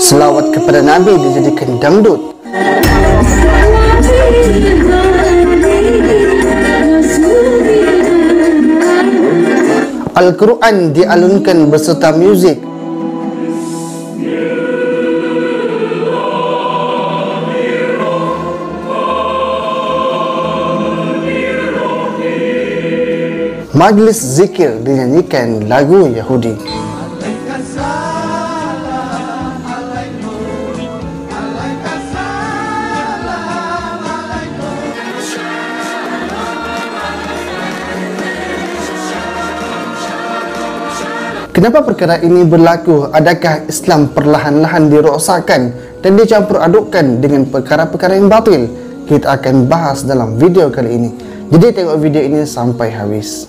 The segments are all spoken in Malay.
selawat kepada Nabi dijadikan dangdut. Al-Quran dialunkan beserta muzik. Majlis zikir dinyanyikan lagu Yahudi. Kenapa perkara ini berlaku? Adakah Islam perlahan-lahan dirosakkan dan dicampur adukkan dengan perkara-perkara yang batil? Kita akan bahas dalam video kali ini. Jadi tengok video ini sampai habis.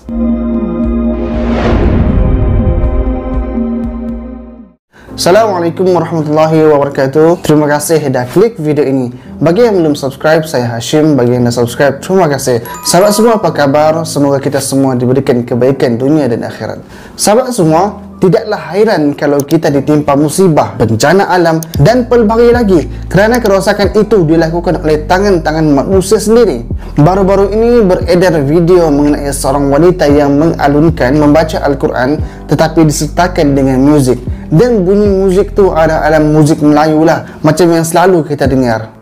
Assalamualaikum warahmatullahi wabarakatuh. Terima kasih dah klik video ini. Bagi yang belum subscribe, saya Hashim. Bagi yang dah subscribe, terima kasih. Sahabat semua, apa kabar? Semoga kita semua diberikan kebaikan dunia dan akhirat. Sahabat semua, tidaklah hairan kalau kita ditimpa musibah, bencana alam dan pelbagai lagi, kerana kerosakan itu dilakukan oleh tangan-tangan manusia sendiri. Baru-baru ini beredar video mengenai seorang wanita yang mengalunkan membaca Al-Quran tetapi disertakan dengan muzik. Dan bunyi muzik tu adalah muzik Melayu lah, macam yang selalu kita dengar.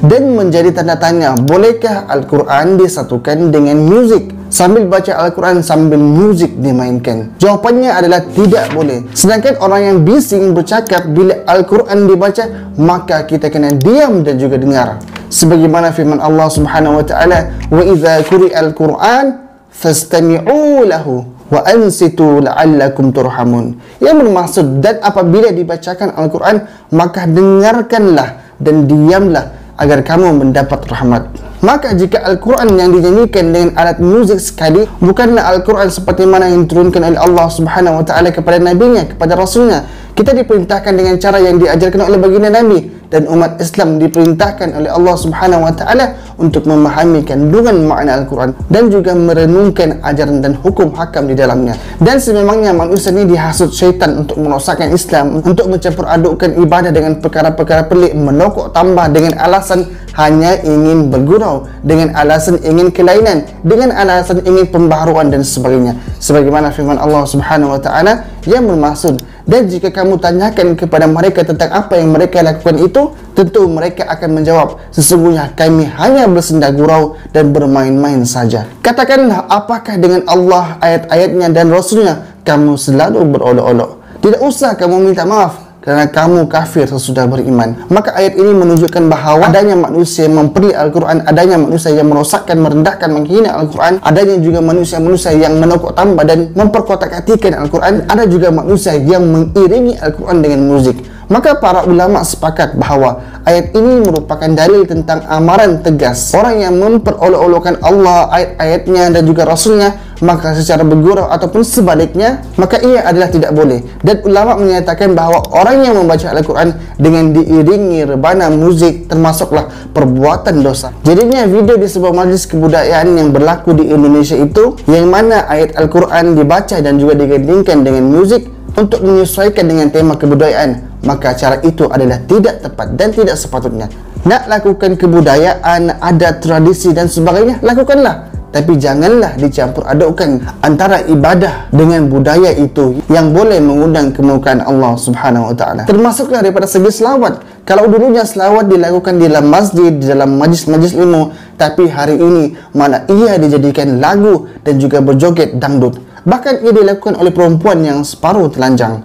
Dan menjadi tanda tanya, bolehkah Al-Quran disatukan dengan muzik? Sambil baca Al-Quran sambil muzik dimainkan? Jawapannya adalah tidak boleh. Sedangkan orang yang bising bercakap bila Al-Quran dibaca, maka kita kena diam dan juga dengar. Sebagaimana firman Allah Subhanahu wa taala, "Wa idza quri'al Qur'an fastami'u lahu wa ansitu la'allakum turhamun." Yang bermaksud, dan apabila dibacakan Al-Quran, maka dengarkanlah dan diamlah agar kamu mendapat rahmat. Maka jika Al-Quran yang dinyanyikan dengan alat muzik sekali bukanlah Al-Quran seperti mana yang diturunkan oleh Allah Subhanahu wa taala kepada nabinya, kepada rasulnya. Kita diperintahkan dengan cara yang diajarkan oleh baginda Nabi, dan umat Islam diperintahkan oleh Allah Subhanahu wa taala untuk memahami kandungan makna Al-Quran dan juga merenungkan ajaran dan hukum hakam di dalamnya. Dan sememangnya manusia ini dihasut syaitan untuk merosakkan Islam, untuk mencampur adukkan ibadah dengan perkara-perkara pelik, menokok tambah dengan alasan hanya ingin bergurau, dengan alasan ingin kelainan, dengan alasan ingin pembaharuan dan sebagainya. Sebagaimana firman Allah Subhanahu wa taala yang bermaksud, dan jika kamu tanyakan kepada mereka tentang apa yang mereka lakukan itu, tentu mereka akan menjawab, sesungguhnya kami hanya bersenda gurau dan bermain-main saja. Katakanlah, apakah dengan Allah, ayat-ayatnya dan Rasulnya kamu selalu berolok-olok? Tidak usah kamu minta maaf kerana kamu kafir sesudah beriman. Maka ayat ini menunjukkan bahawa adanya manusia yang memperi Al-Quran, adanya manusia yang merosakkan, merendahkan, menghina Al-Quran, adanya juga manusia-manusia yang menokok tambah dan memperkotak-katikan Al-Quran, ada juga manusia yang mengiringi Al-Quran dengan muzik. Maka para ulama sepakat bahawa ayat ini merupakan dalil tentang amaran tegas orang yang memperolok-olokkan Allah, ayat-ayatnya dan juga Rasulnya, maka secara bergurau ataupun sebaliknya, maka ia adalah tidak boleh. Dan ulama menyatakan bahawa orang yang membaca Al-Quran dengan diiringi rebana muzik termasuklah perbuatan dosa. Jadinya video di sebuah majlis kebudayaan yang berlaku di Indonesia itu, yang mana ayat Al-Quran dibaca dan juga digandingkan dengan muzik untuk menyesuaikan dengan tema kebudayaan, maka cara itu adalah tidak tepat dan tidak sepatutnya. Nak lakukan kebudayaan, adat, tradisi dan sebagainya, lakukanlah. Tapi janganlah dicampur adukkan antara ibadah dengan budaya itu yang boleh mengundang kemurkaan Allah Subhanahu wa taala. Termasuklah daripada segi selawat. Kalau dulunya selawat dilakukan di dalam masjid, di dalam majlis-majlis ilmu, tapi hari ini malah ia dijadikan lagu dan juga berjoget dangdut. Bahkan ia dilakukan oleh perempuan yang separuh telanjang.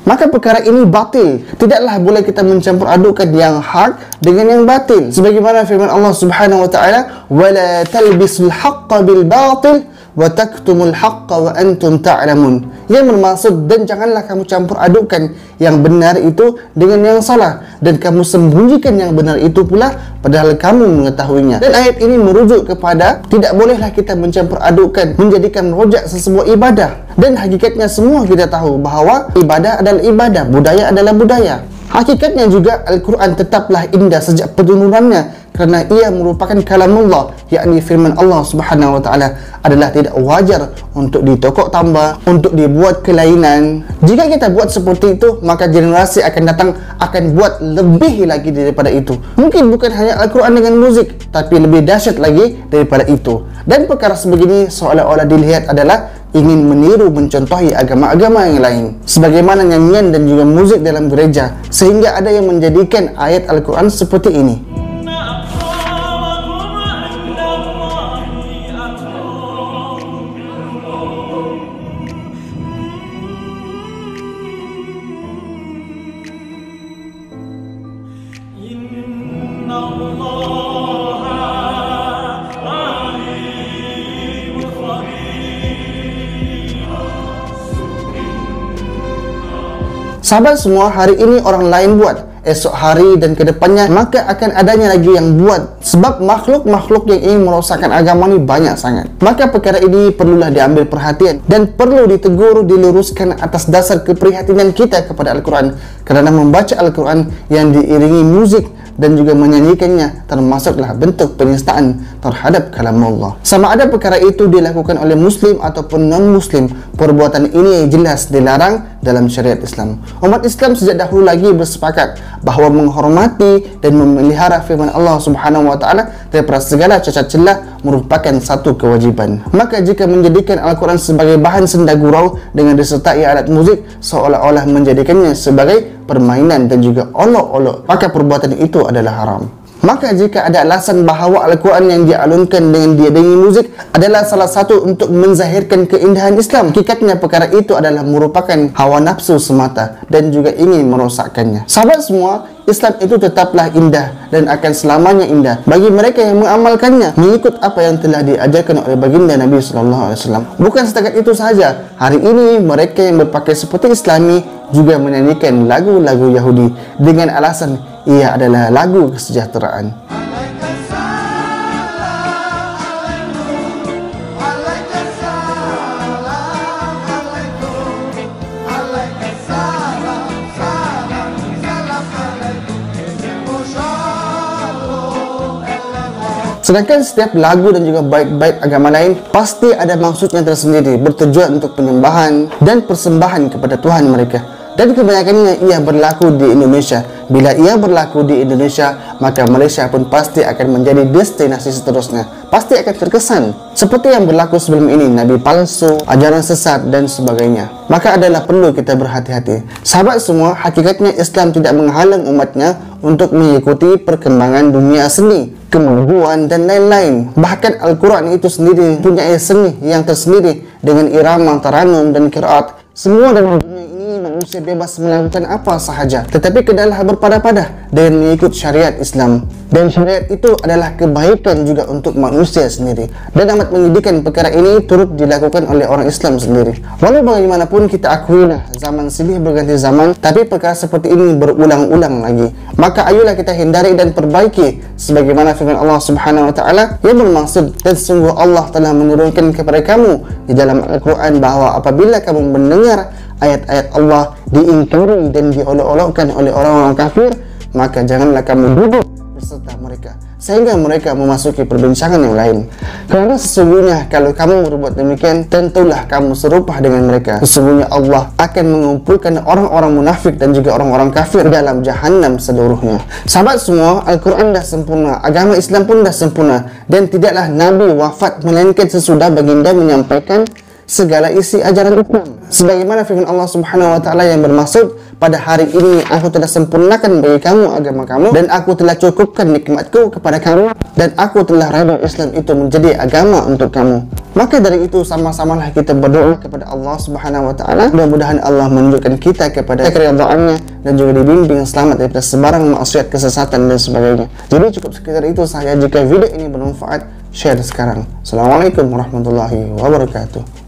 Maka perkara ini batil. Tidaklah boleh kita mencampur adukkan yang hak dengan yang batil. Sebagaimana firman Allah Subhanahu wa taala, "Wala talbisul haqqo bil batil wa taktumul haqqo wa antum ta'lamun." Yang bermaksud, dan janganlah kamu campur adukkan yang benar itu dengan yang salah, dan kamu sembunyikan yang benar itu pula padahal kamu mengetahuinya. Dan ayat ini merujuk kepada tidak bolehlah kita mencampur adukkan, menjadikan rojak sesebuah ibadah. Dan hakikatnya semua kita tahu bahawa ibadah adalah ibadah, budaya adalah budaya. Hakikatnya juga Al-Quran tetaplah indah sejak penurunannya, kerana ia merupakan kalamullah, yakni firman Allah Subhanahu wa taala, adalah tidak wajar untuk ditokok tambah, untuk dibuat kelainan. Jika kita buat seperti itu, maka generasi akan datang akan buat lebih lagi daripada itu. Mungkin bukan hanya Al-Quran dengan muzik, tapi lebih dahsyat lagi daripada itu. Dan perkara sebegini seolah-olah dilihat adalah ingin meniru, mencontohi agama-agama yang lain, sebagaimana nyanyian dan juga muzik dalam gereja, sehingga ada yang menjadikan ayat Al-Quran seperti ini. Sahabat semua, hari ini orang lain buat, esok hari dan kedepannya maka akan adanya lagi yang buat. Sebab makhluk-makhluk yang ingin merosakkan agama ini banyak sangat. Maka perkara ini perlulah diambil perhatian dan perlu ditegur, diluruskan atas dasar keprihatinan kita kepada Al-Quran. Kerana membaca Al-Quran yang diiringi muzik dan juga menyanyikannya termasuklah bentuk penistaan terhadap kalam Allah. Sama ada perkara itu dilakukan oleh Muslim ataupun non-Muslim, perbuatan ini jelas dilarang dalam syariat Islam. Umat Islam sejak dahulu lagi bersepakat bahawa menghormati dan memelihara firman Allah Subhanahu wa taala daripada segala cacat celah merupakan satu kewajiban. Maka jika menjadikan Al-Quran sebagai bahan senda gurau dengan disertai alat muzik, seolah-olah menjadikannya sebagai permainan dan juga olok-olok, maka perbuatan itu adalah haram. Maka jika ada alasan bahawa Al-Quran yang dialunkan dengan diiringi muzik adalah salah satu untuk menzahirkan keindahan Islam, hakikatnya perkara itu adalah merupakan hawa nafsu semata dan juga ingin merosakkannya. Sahabat semua, Islam itu tetaplah indah dan akan selamanya indah bagi mereka yang mengamalkannya, mengikut apa yang telah diajarkan oleh baginda Nabi SAW. Bukan setakat itu sahaja, hari ini mereka yang berpakaian seperti Islami juga menyanyikan lagu-lagu Yahudi dengan alasan ia adalah lagu kesejahteraan. Sedangkan setiap lagu dan juga bait-bait agama lain pasti ada maksudnya tersendiri, bertujuan untuk penyembahan dan persembahan kepada Tuhan mereka. Dan kebanyakannya ia berlaku di Indonesia. Bila ia berlaku di Indonesia, maka Malaysia pun pasti akan menjadi destinasi seterusnya. Pasti akan terkesan seperti yang berlaku sebelum ini, nabi palsu, ajaran sesat dan sebagainya. Maka adalah perlu kita berhati-hati. Sahabat semua, hakikatnya Islam tidak menghalang umatnya untuk mengikuti perkembangan dunia seni, kemajuan dan lain-lain. Bahkan Al-Quran itu sendiri punya seni yang tersendiri dengan irama, taranum dan qiraat. Semua dalam dunia ini manusia bebas melakukan apa sahaja, tetapi kenalah berpada-pada dengan mengikut syariat Islam. Dan syariat itu adalah kebaikan juga untuk manusia sendiri. Dan amat menyedihkan perkara ini turut dilakukan oleh orang Islam sendiri. Walau bagaimanapun kita akuilah zaman silih berganti zaman, tapi perkara seperti ini berulang-ulang lagi. Maka ayolah kita hindari dan perbaiki sebagaimana firman Allah Subhanahu wa taala yang bermaksud, dan sungguh Allah telah menurunkan kepada kamu di dalam Al-Quran bahawa apabila kamu mendengar ayat-ayat Allah diingkari dan diolok-olokkan oleh orang-orang kafir, maka janganlah kamu duduk beserta mereka. sehingga mereka memasuki perbincangan yang lain. Karena sesungguhnya kalau kamu berbuat demikian, tentulah kamu serupa dengan mereka. Sesungguhnya Allah akan mengumpulkan orang-orang munafik dan juga orang-orang kafir dalam jahanam seluruhnya. Sahabat semua, Al-Quran dah sempurna, agama Islam pun dah sempurna, dan tidaklah Nabi wafat melainkan sesudah baginda menyampaikan segala isi ajaran Islam. Sebagaimana firman Allah Subhanahu wa taala yang bermaksud, pada hari ini aku telah sempurnakan bagi kamu agama kamu, dan aku telah cukupkan nikmatku kepada kamu, dan aku telah redha Islam itu menjadi agama untuk kamu. Maka dari itu sama-samalah kita berdoa kepada Allah Subhanahu wa taala, mudah-mudahan Allah menunjukkan kita kepada keridhaannya dan juga dibimbing selamat daripada sebarang maksiat, kesesatan dan sebagainya. Jadi cukup sekitar itu saja. Jika video ini bermanfaat, share sekarang. Assalamualaikum warahmatullahi wabarakatuh.